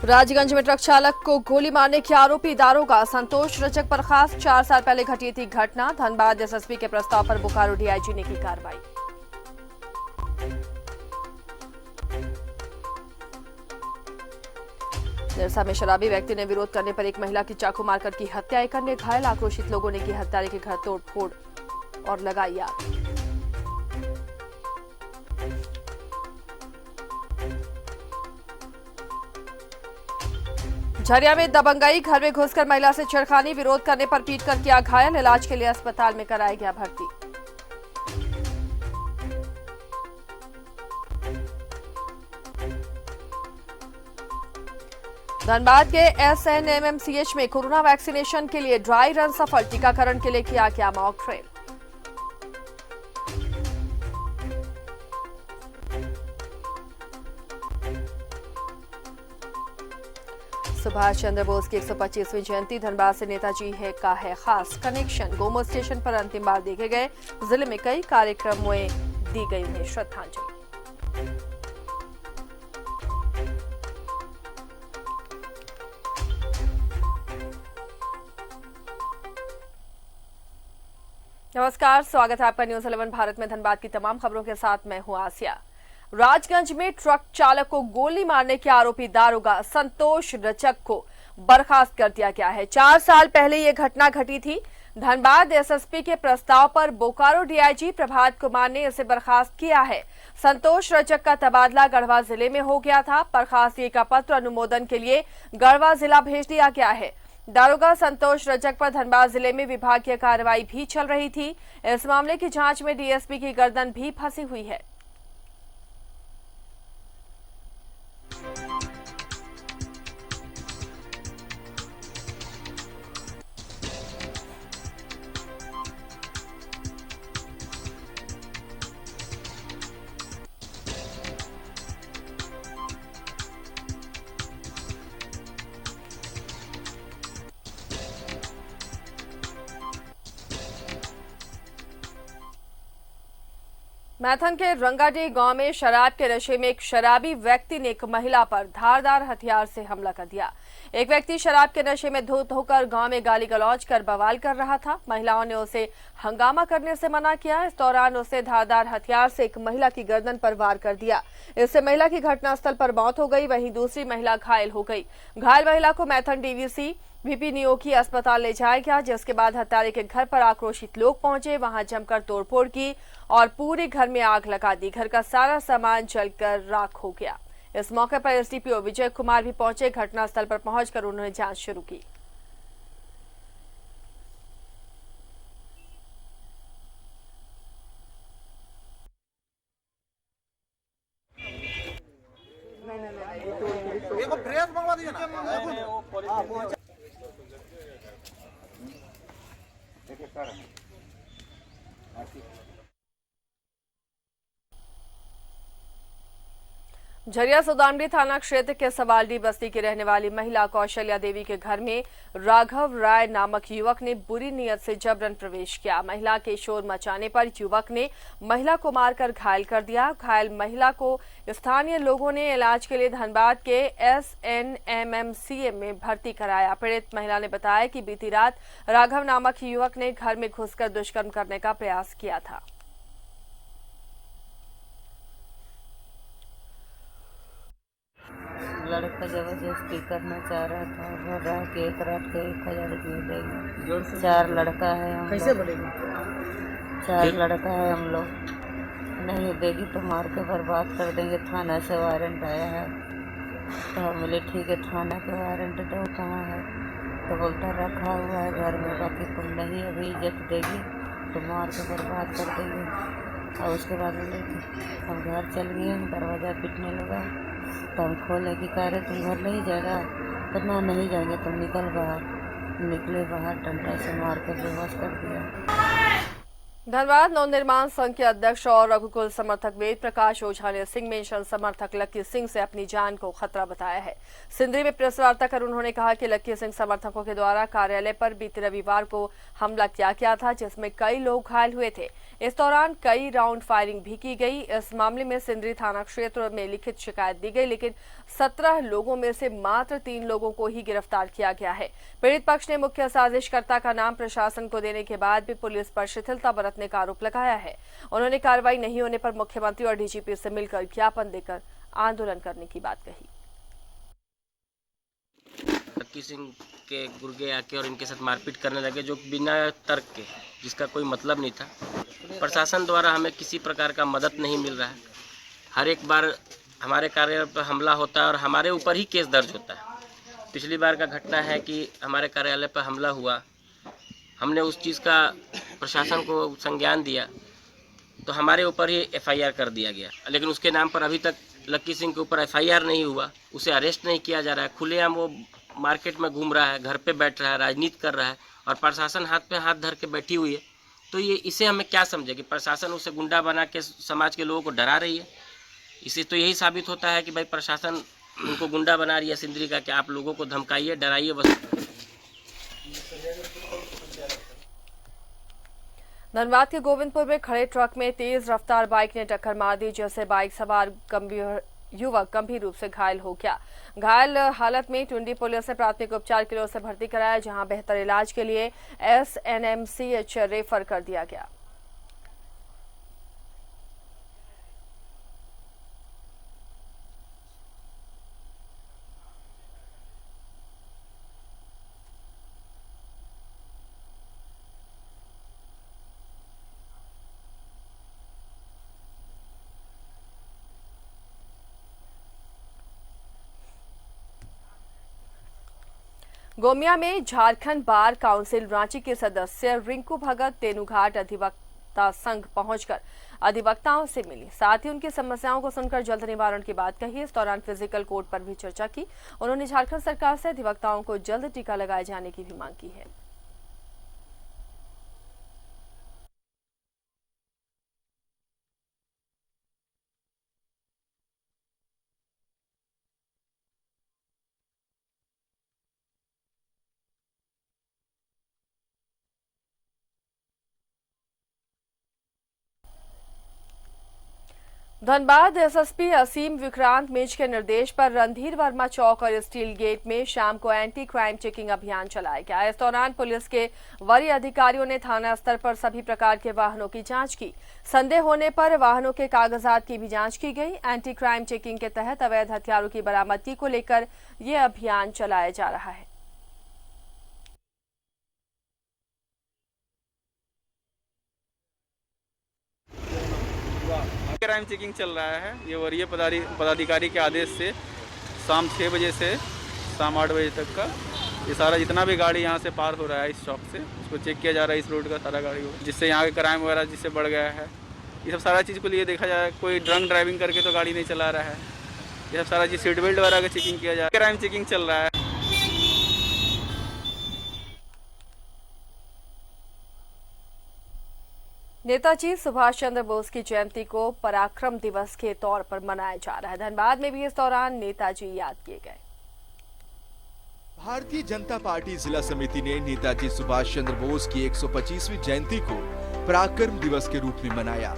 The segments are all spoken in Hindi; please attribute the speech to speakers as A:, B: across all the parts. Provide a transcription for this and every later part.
A: राजगंज में ट्रक चालक को गोली मारने के आरोपी दारोगा संतोष रजक बर्खास्त। 4 साल पहले घटी थी घटना। धनबाद एसएसपी के प्रस्ताव पर बोकारो डीआईजी ने की कार्रवाई। निरसा में शराबी व्यक्ति ने विरोध करने पर एक महिला की चाकू मारकर की हत्या। एक अन्य घायल। आक्रोशित लोगों ने की हत्यारे के घर तोड़फोड़ और लगाई आग। झरिया में दबंगई। घर में घुसकर महिला से छेड़खानी। विरोध करने पर पीटकर किया घायल। इलाज के लिए अस्पताल में कराया गया भर्ती। धनबाद के एसएनएमएमसीएच में कोरोना वैक्सीनेशन के लिए ड्राई रन सफल। टीकाकरण के लिए किया गया मॉक ट्रेल। सुभाष चंद्र बोस की 125वीं जयंती। धनबाद से नेताजी का है खास कनेक्शन। गोमो स्टेशन पर अंतिम बार देखे गए। जिले में कई कार्यक्रमों में दी गई उन्हें श्रद्धांजलि। नमस्कार, स्वागत है आपका न्यूज 11 भारत में। धनबाद की तमाम खबरों के साथ मैं हूं आसिया। राजगंज में ट्रक चालक को गोली मारने के आरोपी दारोगा संतोष रजक को बर्खास्त कर दिया गया है। 4 साल पहले ये घटना घटी थी। धनबाद एसएसपी के प्रस्ताव पर बोकारो डीआईजी प्रभात कुमार ने इसे बर्खास्त किया है। संतोष रजक का तबादला गढ़वा जिले में हो गया था। बर्खास्तगी का पत्र अनुमोदन के लिए गढ़वा जिला भेज दिया गया है। दारोगा संतोष रजक पर धनबाद जिले में विभागीय कार्रवाई भी चल रही थी। इस मामले की जांच में डीएसपी की गर्दन भी फंसी हुई है। मैथन के रंगाडी गांव में शराब के नशे में एक शराबी व्यक्ति ने एक महिला पर धारदार हथियार से हमला कर दिया। एक व्यक्ति शराब के नशे में धो धोकर गांव में गाली गलौज कर बवाल कर रहा था। महिलाओं ने उसे हंगामा करने से मना किया। इस दौरान उसे धारदार हथियार से एक महिला की गर्दन पर वार कर दिया। इससे महिला की घटनास्थल पर मौत हो गई। वहीं दूसरी महिला घायल हो गई। घायल महिला को मैथन डीवीसी वीपी नियोगी अस्पताल ले जाया गया, जिसके बाद हत्यारे के घर पर आक्रोशित लोग पहुंचे। वहां जमकर तोड़फोड़ की और पूरे घर में आग लगा दी। घर का सारा सामान जलकर राख हो गया। इस मौके पर एसडीपीओ विजय कुमार भी पहुंचे। घटनास्थल पर पहुंचकर उन्होंने जांच शुरू की।
B: प्रेस मंगवा दीजिए ना।
A: झरिया सुदामडी थाना क्षेत्र के सवालडी बस्ती की रहने वाली महिला कौशल्या देवी के घर में राघव राय नामक युवक ने बुरी नीयत से जबरन प्रवेश किया। महिला के शोर मचाने पर युवक ने महिला को मारकर घायल कर दिया। घायल महिला को स्थानीय लोगों ने इलाज के लिए धनबाद के एसएनएमएमसीएच में भर्ती कराया। पीड़ित महिला ने बताया कि बीती रात राघव नामक युवक ने घर में घुसकर दुष्कर्म करने का प्रयास किया था।
C: लड़का जबरदस्ती करना चाह रहा था। बोल रहा है कि एक रात के 1000 रुपये देगी। 4 लड़का है हम
B: कैसे
C: लोग।
B: बोलेगी?
C: 4 लड़का है हम लोग। नहीं देगी तो मार के बर्बाद कर देंगे। थाना से वारंट आया है। तो हम बोले ठीक है, थाना के वारंट दो, कहाँ है? तो बोलता रखा हुआ है घर में, बाकी तुम नहीं अभी इज्जत देगी तो मार के बर्बाद कर देंगे। और उसके बाद बोले हम घर चल गए। दरवाज़ा पीटने लगा तो हम खोले कि कह रहे तुम घर नहीं जाएगा? तो ना नहीं जाएंगे, तुम निकल बाहर। निकले बाहर, डंडा से मार कर बेहोश कर दिया।
A: धनबाद नव निर्माण संघ के अध्यक्ष और रघुकुल समर्थक वेद प्रकाश ओझा ने सिंह मेंशन समर्थक लक्की सिंह से अपनी जान को खतरा बताया है। सिंदरी में प्रेस वार्ता कर उन्होंने कहा कि लक्की सिंह समर्थकों के द्वारा कार्यालय पर बीते रविवार को हमला किया गया था, जिसमें कई लोग घायल हुए थे। इस दौरान कई राउंड फायरिंग भी की गई। इस मामले में सिंदरी थाना क्षेत्र में लिखित शिकायत दी गई, लेकिन 17 लोगों में से मात्र 3 लोगों को ही गिरफ्तार किया गया है। पीड़ित पक्ष ने मुख्य साजिशकर्ता का नाम प्रशासन को देने के बाद भी पुलिस पर शिथिलता बरतने का आरोप लगाया है। उन्होंने कार्रवाई नहीं होने पर मुख्यमंत्री और डीजीपी से मिलकर ज्ञापन देकर आंदोलन करने की बात कही।
D: लक्की सिंह के गुर्गे आके और इनके साथ मारपीट करने लगे, जो बिना तर्क के, जिसका कोई मतलब नहीं था। प्रशासन द्वारा हमें किसी प्रकार का मदद नहीं मिल रहा है। हर एक बार हमारे कार्यालय पर हमला होता है और हमारे ऊपर ही केस दर्ज होता है। पिछली बार का घटना है कि हमारे कार्यालय पर हमला हुआ, हमने उस चीज़ का प्रशासन को संज्ञान दिया तो हमारे ऊपर ही एफआईआर कर दिया गया, लेकिन उसके नाम पर अभी तक लक्की सिंह के ऊपर एफआईआर नहीं हुआ, उसे अरेस्ट नहीं किया जा रहा है। खुलेआम वो मार्केट में घूम रहा है, घर पे बैठ रहा है, राजनीति कर रहा है और प्रशासन हाथ पे हाथ धर के बैठी हुई है। तो ये इसे हमें क्या समझे कि प्रशासन उसे गुंडा बना के समाज के लोगों को डरा रही है। इससे तो यही साबित होता है कि भाई प्रशासन उनको गुंडा बना रही है सिंदरी का, कि आप लोगों को धमकाइए, डराइए बस।
A: धनबाद के गोविंदपुर में खड़े ट्रक में तेज रफ्तार बाइक ने टक्कर मार दी, जिससे बाइक सवार युवक गंभीर रूप से घायल हो गया। घायल हालत में टुंडी पुलिस ने प्राथमिक उपचार के लिए उसे भर्ती कराया, जहां बेहतर इलाज के लिए SNMCH रेफर कर दिया गया। गोमिया में झारखंड बार काउंसिल रांची के सदस्य रिंकू भगत तेनुघाट अधिवक्ता संघ पहुंचकर अधिवक्ताओं से मिली, साथ ही उनकी समस्याओं को सुनकर जल्द निवारण की बात कही। इस दौरान फिजिकल कोर्ट पर भी चर्चा की। उन्होंने झारखंड सरकार से अधिवक्ताओं को जल्द टीका लगाए जाने की भी मांग की है। धनबाद एसएसपी असीम विक्रांत मिज के निर्देश पर रणधीर वर्मा चौक और स्टील गेट में शाम को एंटी क्राइम चेकिंग अभियान चलाया गया। इस दौरान पुलिस के वरीय अधिकारियों ने थाना स्तर पर सभी प्रकार के वाहनों की जांच की। संदेह होने पर वाहनों के कागजात की भी जांच की गई। एंटी क्राइम चेकिंग के तहत अवैध हथियारों की बरामदगी को लेकर यह अभियान चलाया जा रहा है।
E: क्राइम चेकिंग चल रहा है। ये वरीय पदाधिकारी के आदेश से शाम 6 बजे से शाम 8 बजे तक का ये सारा जितना भी गाड़ी यहाँ से पार हो रहा है इस चौक से, उसको चेक किया जा रहा है। इस रोड का सारा गाड़ी हो, जिससे यहाँ के क्राइम वगैरह जिससे बढ़ गया है, ये सब सारा चीज़ को लिए देखा जाए। कोई ड्रंक ड्राइविंग करके तो गाड़ी नहीं चला रहा है। ये सब सारा चीज़ सीट बेल्ट वगैरह का चेकिंग किया जा रहा है। क्राइम चेकिंग चल रहा है।
A: नेताजी सुभाष चंद्र बोस की जयंती को पराक्रम दिवस के तौर पर मनाया जा रहा है। धनबाद में भी इस दौरान नेताजी याद किए गए।
F: भारतीय जनता पार्टी जिला समिति ने नेताजी सुभाष चंद्र बोस की 125वीं जयंती को पराक्रम दिवस के रूप में मनाया।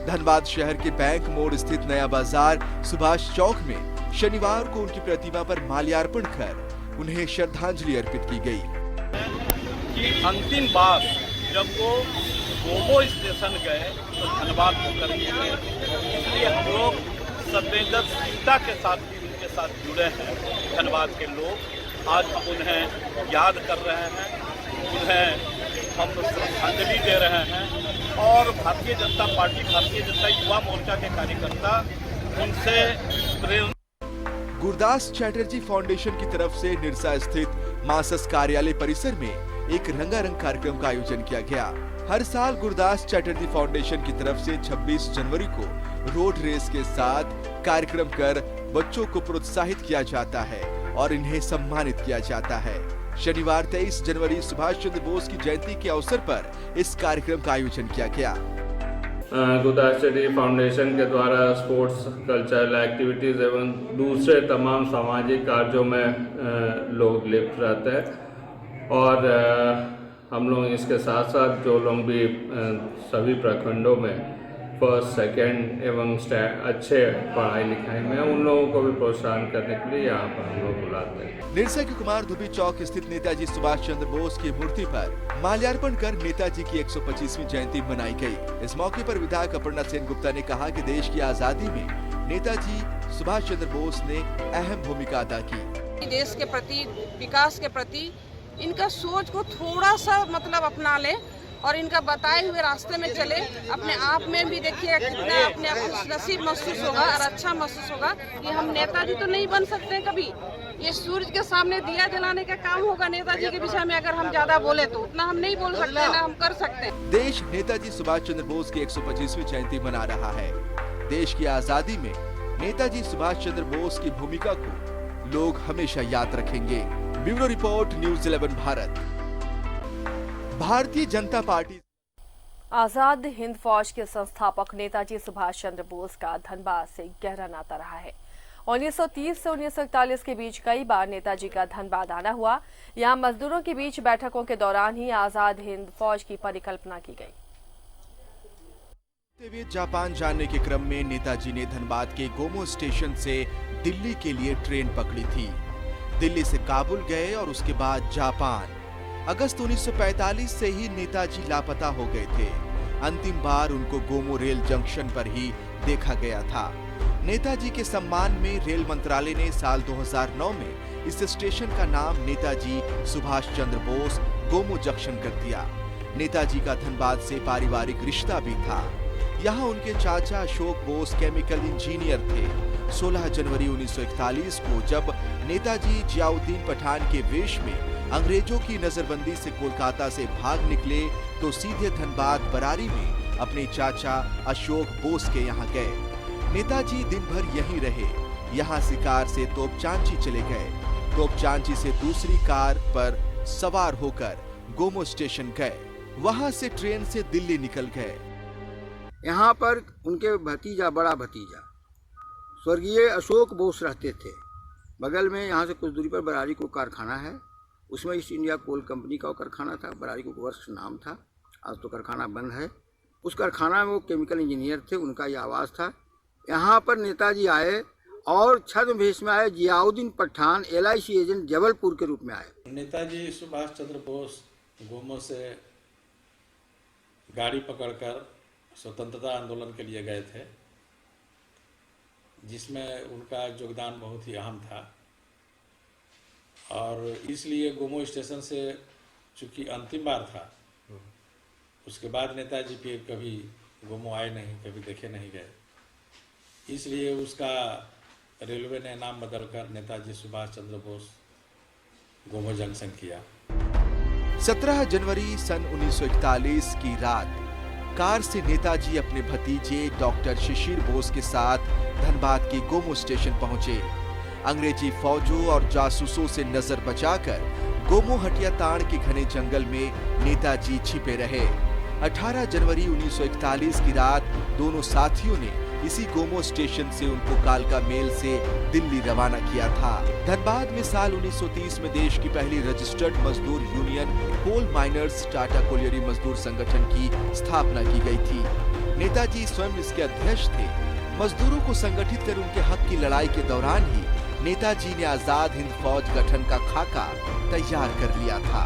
F: धनबाद शहर के बैंक मोड़ स्थित नया बाजार सुभाष चौक में शनिवार को उनकी प्रतिमा पर माल्यार्पण कर उन्हें श्रद्धांजलि अर्पित की गई।
G: कि अंतिम बार जब वो गोमो स्टेशन गए तो धनबाद होकर के गए, इसलिए हम लोग संवेदनशीलता के साथ भी उनके साथ जुड़े हैं। धनबाद के लोग आज हम उन्हें याद कर रहे हैं, उन्हें हम श्रद्धांजलि दे रहे हैं और भारतीय जनता पार्टी, भारतीय जनता युवा मोर्चा के कार्यकर्ता उनसे प्रेरणा।
F: गुरदास चैटर्जी फाउंडेशन की तरफ से निरसा स्थित मासस कार्यालय परिसर में एक रंगारंग कार्यक्रम का आयोजन किया गया। हर साल गुरदास चैटर्जी फाउंडेशन की तरफ से 26 जनवरी को रोड रेस के साथ कार्यक्रम कर बच्चों को प्रोत्साहित किया जाता है और इन्हें सम्मानित किया जाता है। शनिवार 23 जनवरी सुभाष चंद्र बोस की जयंती के अवसर पर इस कार्यक्रम का आयोजन किया गया।
H: गुरदास चैटर्जी फाउंडेशन के द्वारा स्पोर्ट्स, कल्चरल एक्टिविटीज एवं दूसरे तमाम सामाजिक कार्यों में लोग लिप्त रहते हैं और हम लोग इसके साथ साथ जो लोग भी सभी प्रखंडों में फर्स्ट सेकंड एवं अच्छे पढ़ाई लिखाई में उन लोगों को भी प्रोत्साहन करने के लिए यहाँ पर हम लोग बुलाते हैं।
F: निरसा के कुमार धुबी चौक स्थित नेताजी सुभाष चंद्र बोस की मूर्ति पर माल्यार्पण कर नेताजी की 125वीं जयंती मनाई गई। इस मौके पर विधायक अपर्णा सेन गुप्ता ने कहा कि देश की आजादी में नेताजी सुभाष चंद्र बोस ने अहम भूमिका अदा की।
I: देश के प्रति, विकास के प्रति इनका सोच को थोड़ा सा मतलब अपना ले और इनका बताए हुए रास्ते में चले। अपने आप में भी देखिए कितना अपने आप को नसीब महसूस होगा और अच्छा महसूस होगा कि हम नेताजी तो नहीं बन सकते कभी। ये सूरज के सामने दिया जलाने का काम होगा नेताजी के विषय में। अगर हम ज्यादा बोले तो उतना हम नहीं बोल सकते, ना हम कर सकते हैं।
F: देश नेताजी सुभाष चंद्र बोस की 125वीं जयंती मना रहा है। देश की आजादी में नेताजी सुभाष चंद्र बोस की भूमिका को लोग हमेशा याद रखेंगे। Bureau report, news 11 Bharat. Bharatiya Janata party
A: Azad Hind फौज के संस्थापक नेताजी सुभाष चंद्र बोस का धनबाद से गहरा नाता रहा है। 1930 से 1941 के बीच कई बार नेताजी का धनबाद आना हुआ। यहां मजदूरों के बीच बैठकों के दौरान ही आजाद हिंद फौज की परिकल्पना की गई।
F: जापान जाने के क्रम में नेताजी ने धनबाद के गोमो स्टेशन से दिल्ली के लिए ट्रेन पकड़ी थी। दिल्ली से काबुल गए और उसके बाद जापान। अगस्त 1945 से ही नेताजी लापता हो गए थे। अंतिम बार उनको गोमो रेल जंक्शन पर ही देखा गया था। नेताजी के सम्मान में रेल मंत्रालय ने साल 2009 में इस स्टेशन का नाम नेताजी सुभाष चंद्र बोस गोमो जंक्शन कर दिया। नेताजी का धनबाद से पारिवारिक रिश्ता भी था। यहाँ उनके चाचा अशोक बोस केमिकल इंजीनियर थे। 16 जनवरी 1941 को जब नेताजी जियाउद्दीन पठान के वेश में अंग्रेजों की नजरबंदी से कोलकाता से भाग निकले तो सीधे धनबाद बरारी में अपने चाचा अशोक बोस के यहाँ गए। नेताजी दिन भर यहीं रहे। यहाँ से कार से तोपचांची चले गए। तोपचांची से दूसरी कार पर सवार होकर गोमो स्टेशन गए। वहाँ से ट्रेन से दिल्ली निकल गए।
J: यहाँ पर उनके भतीजा, बड़ा भतीजा स्वर्गीय अशोक बोस रहते थे। बगल में यहाँ से कुछ दूरी पर बरारी को कारखाना है। उसमें ईस्ट इंडिया कोल कंपनी का कारखाना था। बरारी को वर्ष नाम था। आज तो कारखाना बंद है। उस कारखाना में वो केमिकल इंजीनियर थे। उनका ये आवास था। यहाँ पर नेताजी आए और छद्म भेष में आए। जियाउद्दीन पठान LIC एजेंट जबलपुर के रूप में आए।
K: नेताजी सुभाष चंद्र बोस गोमो से गाड़ी पकड़कर स्वतंत्रता आंदोलन के लिए गए थे, जिसमें उनका योगदान बहुत ही अहम था। और इसलिए गोमो स्टेशन से चूँकि अंतिम बार था, उसके बाद नेताजी फिर कभी गोमो आए नहीं, कभी देखे नहीं गए। इसलिए उसका रेलवे ने नाम बदलकर नेताजी सुभाष चंद्र बोस गोमो जंक्शन किया।
F: 17 जनवरी सन 1941 की रात कार से नेताजी अपने भतीजे डॉक्टर शिशिर बोस के साथ धनबाद के गोमो स्टेशन पहुंचे। अंग्रेजी फौजों और जासूसों से नजर बचाकर गोमो हटिया ताड़ के घने जंगल में नेताजी छिपे रहे। 18 जनवरी 1941 की रात दोनों साथियों ने इसी गोमो स्टेशन से उनको कालका मेल से दिल्ली रवाना किया था। धनबाद में साल 1930 में देश की पहली रजिस्टर्ड मजदूर union coal miners Tata colliery मजदूर संगठन की स्थापना की गई थी। नेताजी स्वयं इसके अध्यक्ष थे। मजदूरों को संगठित कर उनके हक की लड़ाई के दौरान ही नेताजी ने आजाद हिंद फौज गठन का खाका तैयार कर लिया था।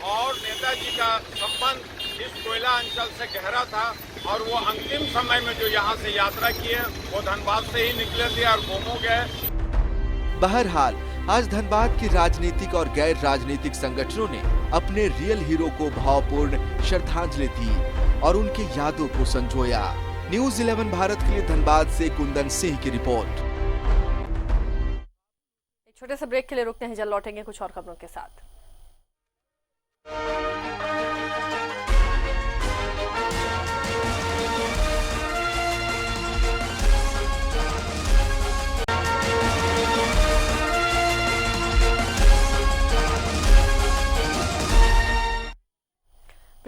G: और नेताजी का संबंध इस कोयला अंचल से गहरा था और वो अंतिम समय में जो यहाँ से यात्रा किए वो धनबाद से ही निकले थे और गोमो गए।
F: बहरहाल आज धनबाद के राजनीतिक और गैर राजनीतिक संगठनों ने अपने रियल हीरो को भावपूर्ण श्रद्धांजलि दी और उनके यादों को संजोया। न्यूज़ 11 भारत के लिए धनबाद से कुंदन सिंह की रिपोर्ट।
A: एक छोटे से ब्रेक के लिए रुकते हैं, जल्द लौटेंगे कुछ और खबरों के साथ।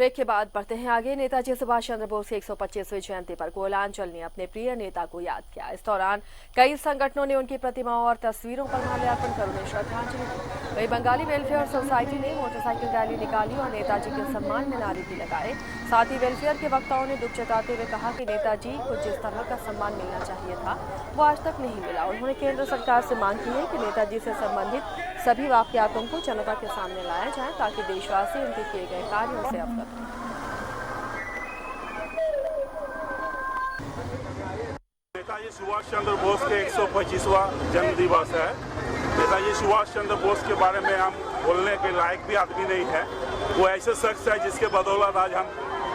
A: ब्रेक के बाद बढ़ते हैं आगे। नेताजी सुभाष चंद्र बोस की 125वीं जयंती पर कोयलांचल ने अपने प्रिय नेता को याद किया। इस दौरान कई संगठनों ने उनकी प्रतिमाओं और तस्वीरों पर माल्यार्पण कर उन्हें श्रद्धांजलि दी। वहीं बंगाली वेलफेयर सोसाइटी ने मोटरसाइकिल रैली निकाली और नेताजी के सम्मान में नारे भी लगाए। साथ ही वेलफेयर के वक्ताओं ने दुख जताते हुए कहा कि नेताजी को जिस तरह का सम्मान मिलना चाहिए था वो आज तक नहीं मिला। उन्होंने केंद्र सरकार से मांग की है कि नेताजी से संबंधित सभी वाकयातों को जनता के सामने लाया जाए ताकि देशवासी उनके किए गए कार्यों से अवगत हों।
G: नेताजी सुभाष चंद्र बोस के 125वां जन्म दिवस है। नेताजी सुभाष चंद्र बोस के बारे में हम बोलने के लायक भी आदमी नहीं है। वो ऐसे शख्स है जिसके बदौलत आज हम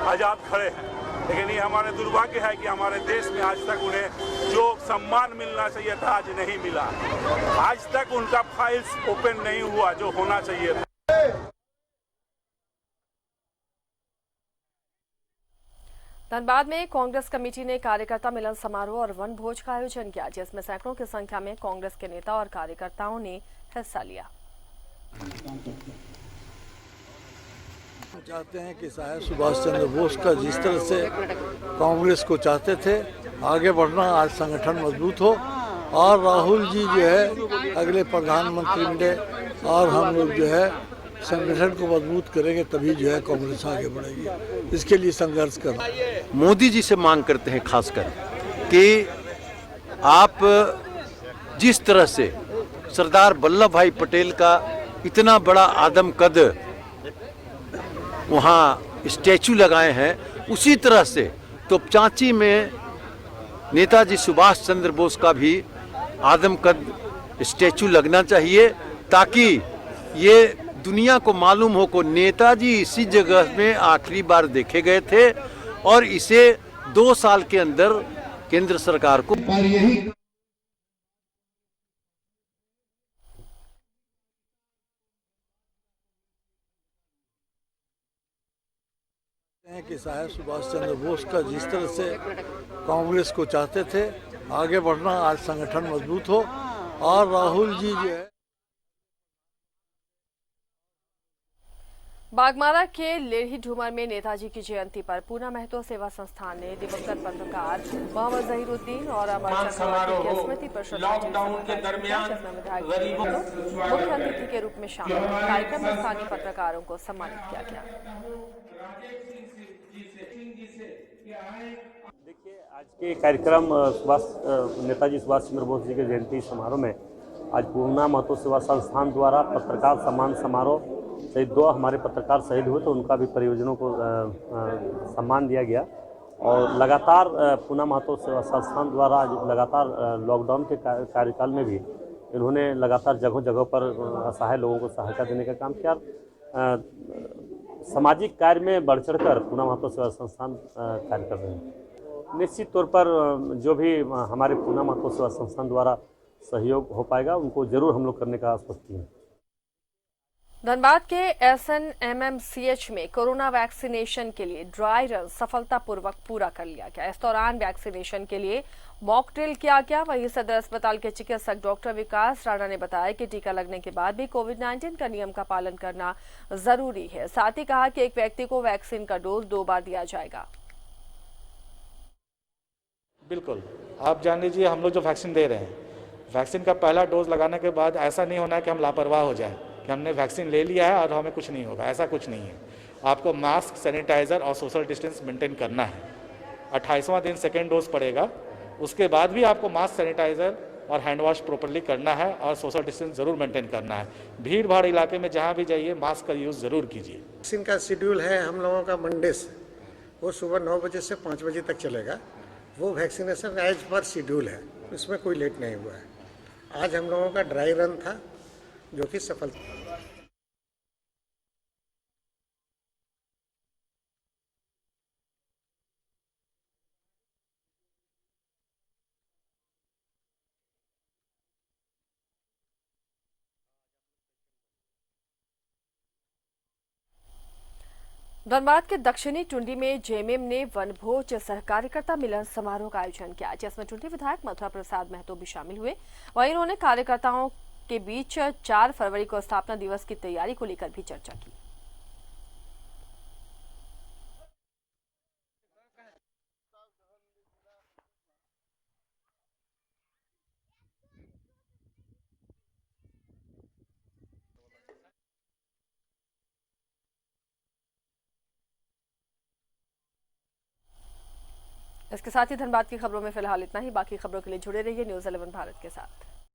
G: आज़ाद खड़े हैं। लेकिन ये हमारे दुर्भाग्य है कि हमारे देश में आज तक उन्हें जो सम्मान मिलना चाहिए था आज नहीं मिला। आज तक उनका फाइल्स ओपन नहीं हुआ जो होना चाहिए था।
A: धनबाद में कांग्रेस कमेटी ने कार्यकर्ता मिलन समारोह और वन भोज का आयोजन किया, जिसमें सैकड़ों की संख्या में कांग्रेस के नेता और कार्यकर्ताओं ने हिस्सा लिया।
L: चाहते हैं कि साहब सुभाष चंद्र बोस का जिस तरह से कांग्रेस को चाहते थे आगे बढ़ना, आज संगठन मजबूत हो और राहुल जी जो है अगले प्रधानमंत्री बने और हम लोग जो है संगठन को मजबूत करेंगे, तभी जो है कांग्रेस आगे बढ़ेगी। इसके लिए संघर्ष करना।
M: मोदी जी से मांग करते हैं खासकर कि आप जिस तरह से सरदार वल्लभ भाई पटेल का इतना बड़ा आदमकद वहाँ स्टैचू लगाए हैं, उसी तरह से तोपचांची में नेताजी सुभाष चंद्र बोस का भी आदमकद स्टैचू लगना चाहिए, ताकि ये दुनिया को मालूम हो को नेताजी इसी जगह में आखिरी बार देखे गए थे और इसे 2 साल के अंदर केंद्र सरकार को
L: कि साहब सुभाष चंद्र बोस का जिस तरह से कांग्रेस को चाहते थे आगे बढ़ना, आज संगठन मजबूत हो और राहुल जी जो है।
A: बागमारा के लेढ़ी ढूमर में नेताजी की जयंती पर पूना महतो सेवा संस्थान ने दिवंगत पत्रकार मोहम्मद जहीरुद्दीन और अमर चक्रवर्ती की स्मृति पर मुख्य अतिथि के रूप में शामिल हुए। कार्यक्रम में स्थानीय पत्रकारों को सम्मानित किया गया।
N: देखिए, आज के कार्यक्रम नेताजी सुभाष चंद्र बोस जी के जयंती समारोह में आज पूना महतो सेवा संस्थान द्वारा पत्रकार सम्मान समारोह शहीद 2 हमारे पत्रकार शहीद हुए तो उनका भी परियोजनों को सम्मान दिया गया। और लगातार पूना महतो सेवा संस्थान द्वारा लगातार लॉकडाउन के कार्यकाल में भी इन्होंने लगातार जगह जगह पर असहाय लोगों को सहायता देने का काम किया। सामाजिक कार्य में बढ़ चढ़कर पूना महतो सेवा संस्थान कार्य कर रहे हैं। निश्चित तौर पर जो भी हमारे पूना महतो सेवा संस्थान द्वारा सहयोग हो पाएगा उनको जरूर हम लोग करने का आश्वस्त है।
A: धनबाद के SNMMCH में कोरोना वैक्सीनेशन के लिए ड्राई रन सफलतापूर्वक पूरा कर लिया गया। इस दौरान वैक्सीनेशन के लिए मॉक ड्रिल किया गया। वहीं सदर अस्पताल के चिकित्सक डॉक्टर विकास राणा ने बताया कि टीका लगने के बाद भी कोविड-19 का नियम का पालन करना जरूरी है। साथ ही कहा कि एक व्यक्ति को वैक्सीन का डोज 2 बार दिया जाएगा।
O: बिल्कुल, आप जान लीजिए हम लोग जो वैक्सीन दे रहे हैं, वैक्सीन का पहला डोज लगाने के बाद ऐसा नहीं होना है कि हम लापरवाह हो जाएं कि हमने वैक्सीन ले लिया है और हमें कुछ नहीं होगा। ऐसा कुछ नहीं है। आपको मास्क, सैनिटाइजर और सोशल डिस्टेंस मेंटेन करना है। 28वां दिन सेकेंड डोज पड़ेगा, उसके बाद भी आपको मास्क, सैनिटाइजर और हैंड वॉश प्रॉपर्ली करना है और सोशल डिस्टेंस ज़रूर मेंटेन करना है। भीड़ भाड़ इलाके में जहाँ भी जाइए मास्क का यूज़ ज़रूर कीजिए।
B: वैक्सीन का शेड्यूल है हम लोगों का मंडे से, वो सुबह 9 बजे से 5 बजे तक चलेगा। वो वैक्सीनेशन एज पर शेड्यूल है, इसमें कोई लेट नहीं हुआ है। आज हम लोगों का ड्राई रन था जो कि सफल।
A: धनबाद के दक्षिणी टुंडी में जेएमएम ने वनभोज सहकारिता मिलन समारोह का आयोजन किया, जिसमें टुंडी विधायक मथुरा प्रसाद महतो भी शामिल हुए। वहीं उन्होंने कार्यकर्ताओं के बीच 4 फरवरी को स्थापना दिवस की तैयारी को लेकर भी चर्चा की। इसके साथ ही धनबाद की खबरों में फिलहाल इतना ही। बाकी खबरों के लिए जुड़े रहिए न्यूज़ 11 भारत के साथ।